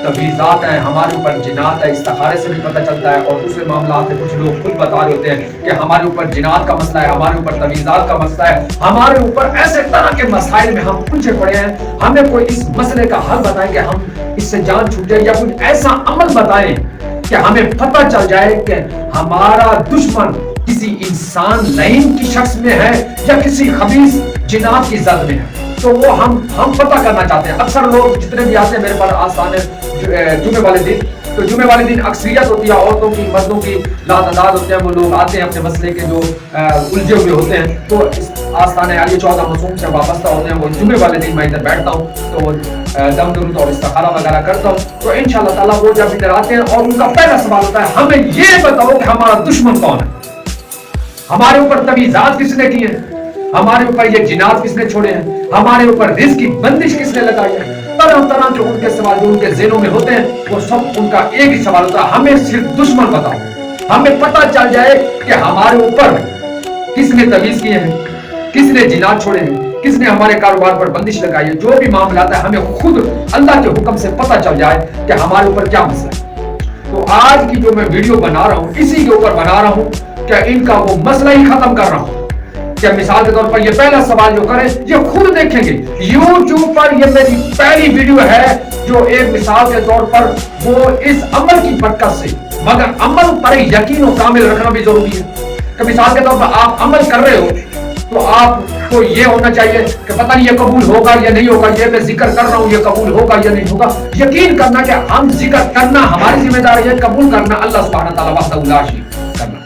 तवीज़ात हैं, हमारे ऊपर जिनात है, इस्तिखारे से भी पता चलता है। और दूसरे मामलात में कुछ लोग खुद बता रहे होते हैं कि हमारे ऊपर जिनात का मसला है, हमारे ऊपर तवीज़ात का मसला है, हमारे ऊपर ऐसे तरह के मसाइल में हम उलझे पड़े हैं। हमें कोई इस मसले का हल बताएं कि हम इससे जान छूट जाए, या कुछ ऐसा अमल बताएं कि हमें पता चल जाए कि हमारा दुश्मन किसी इंसान लईन की शख्स में है या किसी खबीस जिनात की जद में है। तो वो हम पता करना चाहते हैं। अक्सर लोग जितने भी आते हैं मेरे पास आस्थान जुमे वाले दिन, तो जुमे वाले दिन अक्सरियत होती है औरतों की, मर्दों की लातादाद होते हैं, वो लोग आते हैं अपने मसले के जो उलझे हुए होते हैं, तो इस आस्थान अली 14 मासूम से वाबस्ता होते हैं। वो जुमे वाले दिन मैं इधर बैठता हूँ, तो दम दुरूद और इस्तिखारा वगैरह करता हूँ। तो इंशाअल्लाह ताला वो जब इधर आते हैं और उनका पहला सवाल होता है, हमें ये बताओ कि हमारा दुश्मन कौन है, हमारे ऊपर तवीज़ात किसने की है, हमारे ऊपर ये जिनात किसने छोड़े हैं, हमारे ऊपर रिज़्क़ की बंदिश किसने लगाई है। तरह तरह के उनके सवाल जो उनके ज़हनों में होते हैं, वो सब उनका एक ही सवाल होता है, हमें सिर्फ दुश्मन बताओ, हमें पता चल जाए कि हमारे ऊपर किसने तवीज़ किए हैं, किसने जिनात छोड़े हैं, किसने हमारे कारोबार पर बंदिश लगाई है। जो भी मामला आता है हमें खुद अल्लाह के हुक्म से पता चल जाए कि हमारे ऊपर क्या मसला है। तो आज की जो मैं वीडियो बना रहा हूँ, इसी के ऊपर बना रहा हूँ कि इनका वो मसला ही खत्म कर रहा हूँ। क्या मिसाल के तौर पर ये पहला सवाल जो करें, ये खुद देखेंगे YouTube पर, ये मेरी पहली वीडियो है जो एक मिसाल के तौर पर वो इस अमल की बरकत से, मगर अमल पर यकीन और कामिल रखना भी जरूरी है। कि मिसाल के तौर पर आप अमल कर रहे हो तो आपको ये होना चाहिए कि पता नहीं ये कबूल होगा या नहीं होगा, ये मैं जिक्र कर रहा हूँ ये कबूल होगा या नहीं होगा। यकीन करना कि हम जिक्र करना हमारी जिम्मेदारी है, कबूल करना अल्लाह सुब्हानहू व तआला वहदहू ला शरीक करना।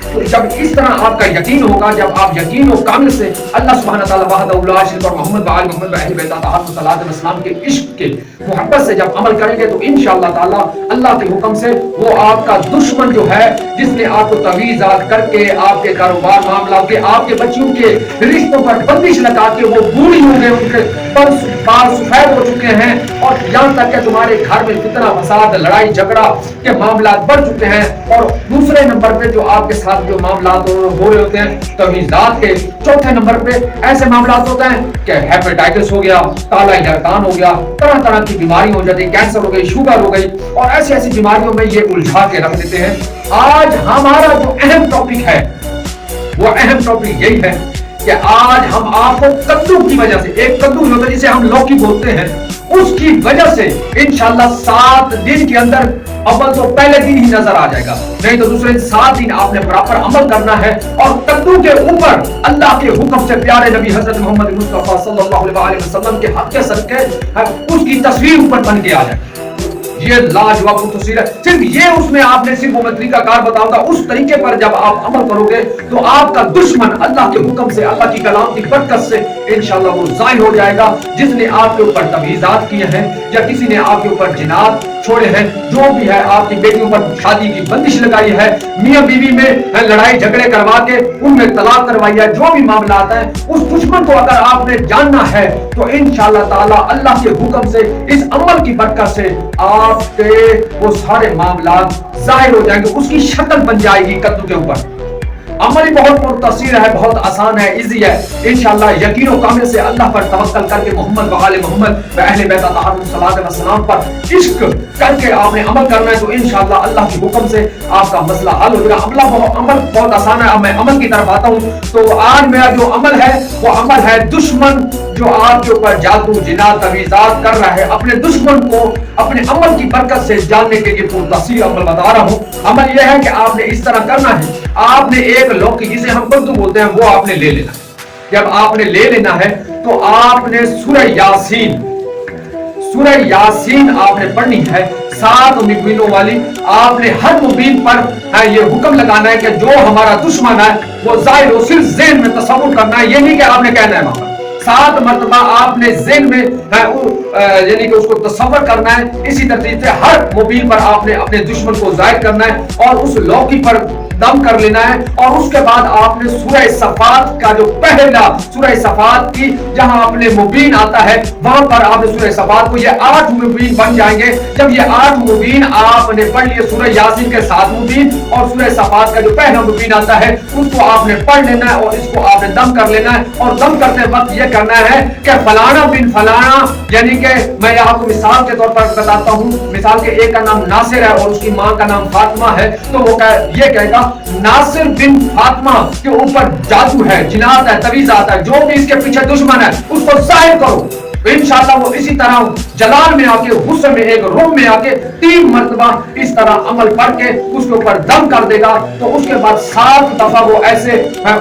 तो जब इस तरह आपका यकीन होगा, जब आप यकीन और कामिल से अल्लाह सुब्हानहू व तआला वहदहू ला शरीक और मोहम्मद व आल मोहम्मद व अहले बैत अलैहिस्सलातु वस्सलाम के इश्क के मोहब्बत से जब अमल करेंगे तो इंशाअल्लाह ताला अल्लाह के हुक्म से वो आपका दुश्मन जो है, जिसने आपको तवीज़ात करके आपके कारोबार मामला के, आपके बच्चों के रिश्तों पर बंदिश लगा के वो बूढ़ी हो गए, उनके बाल सफेद हो चुके हैं, और यहाँ तक कि तुम्हारे घर में कितना फसाद, लड़ाई झगड़ा के मामला बढ़ चुके हैं। और दूसरे नंबर पे जो आपके साथ जो मामला हो रहे होते हैं तवीज़ात के, चौथे नंबर पे ऐसे मामला होते हैं कि हेपेटाइटिस हो गया, काला यरकान हो गया, तरह तरह की बीमारी हो जाती है, कैंसर हो गई, शुगर हो गई, और ऐसी ऐसी बीमारियों में ये उलझा के रख देते हैं। आज हमारा जो अहम टॉपिक है, वो अहम टॉपिक यही है कि आज हम आपको कद्दू की वजह से, एक कद्दू होता है जिसे हम लौकी बोलते हैं, उसकी वजह से इंशाअल्लाह 7 दिन के अंदर, अव्वल तो पहले दिन ही नजर आ जाएगा, नहीं तो दूसरे 7 दिन आपने बराबर अमल करना है। और कद्दू के ऊपर अल्लाह के हुक्म से प्यारे नबी हजरत मोहम्मद मुस्तफा सल्लल्लाहु अलैहि वसल्लम के हक के सदके उसकी तस्वीर ऊपर बन के आ जाए। ये लाजवाब तस्वीर है। सिर्फ ये उसमें आपने सिर्फ वो तरीकाकार बताऊंगा, उस तरीके पर जब आप अमल करोगे तो आपका दुश्मन अल्लाह के हुक्म से, अल्लाह की कलाम की बरकत से इंशाअल्लाह वो ज़ाहिर हो जाएगा। जिसने आपके ऊपर तवीज़ात किए हैं या किसी ने आपके ऊपर जिनात छोड़े हैं, जो भी है, आपकी बेटियों पर शादी की बंदिश लगाई है, मियां बीवी में लड़ाई झगड़े करवा के उनमें तलाक करवाई है, जो भी मामला आता है, उस दुश्मन को अगर आपने जानना है तो इंशाअल्लाह ताला अल्लाह के हुक्म से, इस अमल की बरकत से आपके वो सारे मामला जाहिर हो जाएंगे, उसकी शक्ल बन जाएगी कद्दू के ऊपर। अमल ही बहुत मुख्तसर है, बहुत आसान है, इजी है। इंशाअल्लाह यकीन और कामिल से अल्लाह पर तवक्कल करके मोहम्मद व आले मोहम्मद व अहले बैत अलैहिस्सलाम पर इश्क करके आपने अमल करना है तो इंशाअल्लाह अल्लाह के हुक्म से आपका मसला हल हो जाएगा। अमल बहुत आसान है। अब मैं अमल की तरफ आता हूँ। तो आज मेरा जो अमल है वो अमल है दुश्मन जो आपके ऊपर जादू जिना तवीज़ात कर रहा है, अपने दुश्मन को अपने अमल की बरकत से जानने के लिए मुख्तसर अमल बता रहा हूँ। अमल यह है कि आपने इस तरह करना है, आपने एक लौकी जिसे हम कद्दू बोलते हैं वो आपने ले लेना है। जब आपने ले लेना है तो आपने सूरह यासीन आपने पढ़नी है, 7 मुबीनों वाली। आपने हर मुबीन पर ये हुक्म लगाना है कि जो हमारा दुश्मन है वो ज़ाहिर हो, सिर्फ ज़हन में तसव्वुर करना है, ये नहीं कि आपने कहना है वहां 7 मरतबा आपने ज़हन में यानी कि उसको तसव्वुर करना है। इसी तरतीब से हर मुबीन पर आपने अपने दुश्मन को ज़ाहिर करना है और उस लौकी पर दम कर लेना है। और उसके बाद आपने सूरह सफात का जो पहला सूरह सफात की जहां आपने मुबीन आता है वहां पर आपने सूरह सफात को, ये 8 मुबीन बन जाएंगे। जब ये 8 मुबीन आपने पढ़ लिए, सूरह यासीन के 7 मुबीन और सूरह सफात का जो पहला मुबीन आता है उसको आपने पढ़ लेना है और इसको आपने दम कर लेना है। और दम करते वक्त ये करना है कि फलाना बिन फलाना यानी कि कि मैं आपको मिसाल के तौर पर बताता हूँ, मिसाल के एक का नाम नासिर है और उसकी माँ का नाम फातिमा है, तो वो ये कहेगा नासिर बिन फातिमा के ऊपर जादू है, जिनात है, तवीज़ात है, जो भी इसके पीछे दुश्मन है उसको जाहिर करो। तो इंशाअल्लाह वो इसी तरह जलाल में आके, हुस्न में, एक रूम में आके 3 मरतबा इस तरह अमल पढ़ के उसके ऊपर दम कर देगा। तो उसके बाद 7 दफा वो ऐसे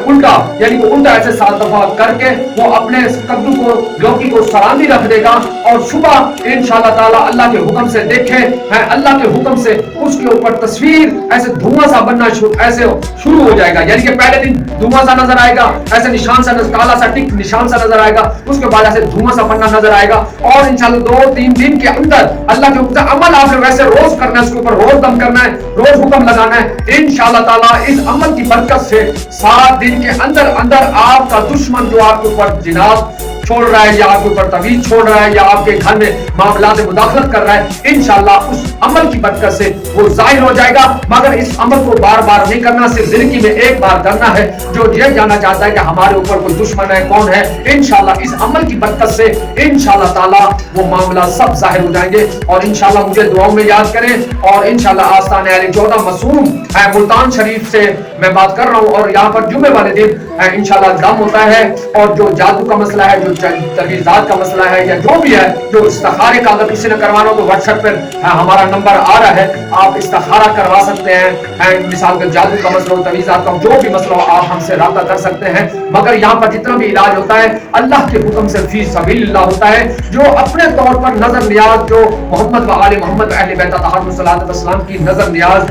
उल्टा, यानी कि उल्टा ऐसे 7 दफा करके वो अपने कद्दू को, लौकी को सरांदी रख देगा और सुबह इंशाअल्लाह ताला अल्लाह के हुक्म से देखे, अल्लाह के हुक्म से उसके ऊपर तस्वीर ऐसे धुआं सा बनना ऐसे शुरू हो जाएगा। यानी कि पहले दिन धुआं सा नजर आएगा, ऐसे निशान सा, काला सा टिक निशान सा नजर आएगा, उसके बाद ऐसे धुआं सा बनना नजर आएगा और इंशाअल्लाह 2-3 दिन के अंदर अल्लाह के हुक्म अमल आपने वैसे रोज करना है, उसके ऊपर रोज दम करना है, रोज हुक्म लगाना है। इंशाअल्लाह ताला इस अमल की बरकत से 7 दिन के अंदर अंदर आपका दुश्मन जो आपके ऊपर जिनात छोड़ रहा है या आपके ऊपर तवीज छोड़ रहा है या आपके घर में मामला में मुदाखलत कर रहा है, इंशाअल्लाह उस अमल की बरकत से वो जाहिर हो जाएगा। मगर इस अमल को बार बार नहीं करना, सिर्फ जिंदगी में एक बार करना है। जो ये जानना चाहता है कि हमारे ऊपर कोई दुश्मन है, कौन है, इंशाअल्लाह इस अमल की बरकत से इंशाअल्लाह ताला वो मामला सब जाहिर हो जाएंगे। और इंशाअल्लाह मुझे दुआओं में याद करें। और इंशाअल्लाह आस्ताने अली 14 मासूम मुल्तान शरीफ से मैं बात कर रहा हूँ और यहाँ पर जुमे वाले दिन इंशाअल्लाह दम होता है। और जो जादू का मसला है, जो तवीज़ात का मसला है या जो भी है, जो इस्तिखारे का अगर किसी ने करवाना हो तो व्हाट्सएप पर हमारा नंबर आ रहा है, आप इस्तिखारा करवा सकते हैं। मिसाल के जादू का मसला हो, तवीज़ात का, जो भी मसला हो, आप हमसे राब्ता कर सकते हैं। मगर यहाँ पर जितना भी इलाज होता है अल्लाह के हुक्म से फी सबीलिल्लाह होता है। जो अपने तौर पर नजर नियाज, जो मोहम्मद व आले मोहम्मद अहले बैत अलैहिस्सलाम की नजर नियाज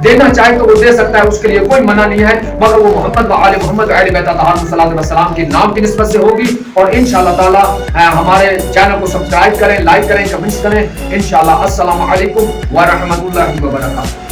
देना चाहे तो वो दे सकता है, उसके लिए कोई मना नहीं है। मगर वो मोहम्मद व आले मोहम्मद अहले बैत अलैहिस्सलाम के नाम की निस्बत से होगी। और इंशाअल्लाह ताला हमारे चैनल को सब्सक्राइब करें, लाइक करें, कमेंट्स करें। इंशाअल्लाह। अस्सलामु अलैकुम व रहमतुल्लाहि व बरकातहू।